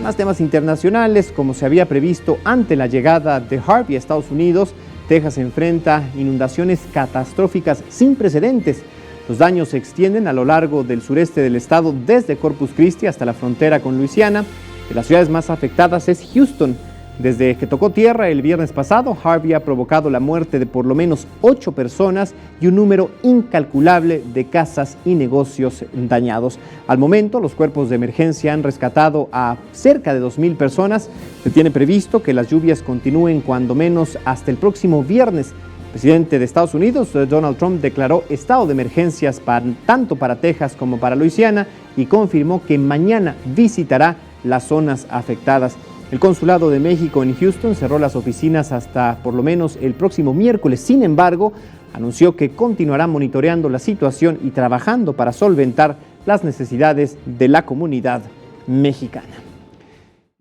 Más temas internacionales, como se había previsto ante la llegada de Harvey a Estados Unidos, Texas enfrenta inundaciones catastróficas sin precedentes. Los daños se extienden a lo largo del sureste del estado, desde Corpus Christi hasta la frontera con Luisiana. De las ciudades más afectadas es Houston. Desde que tocó tierra el viernes pasado, Harvey ha provocado la muerte de por lo menos 8 personas y un número incalculable de casas y negocios dañados. Al momento, los cuerpos de emergencia han rescatado a cerca de 2,000 personas. Se tiene previsto que las lluvias continúen cuando menos hasta el próximo viernes. El presidente de Estados Unidos, Donald Trump, declaró estado de emergencias tanto para Texas como para Luisiana y confirmó que mañana visitará las zonas afectadas. El Consulado de México en Houston cerró las oficinas hasta por lo menos el próximo miércoles. Sin embargo, anunció que continuará monitoreando la situación y trabajando para solventar las necesidades de la comunidad mexicana.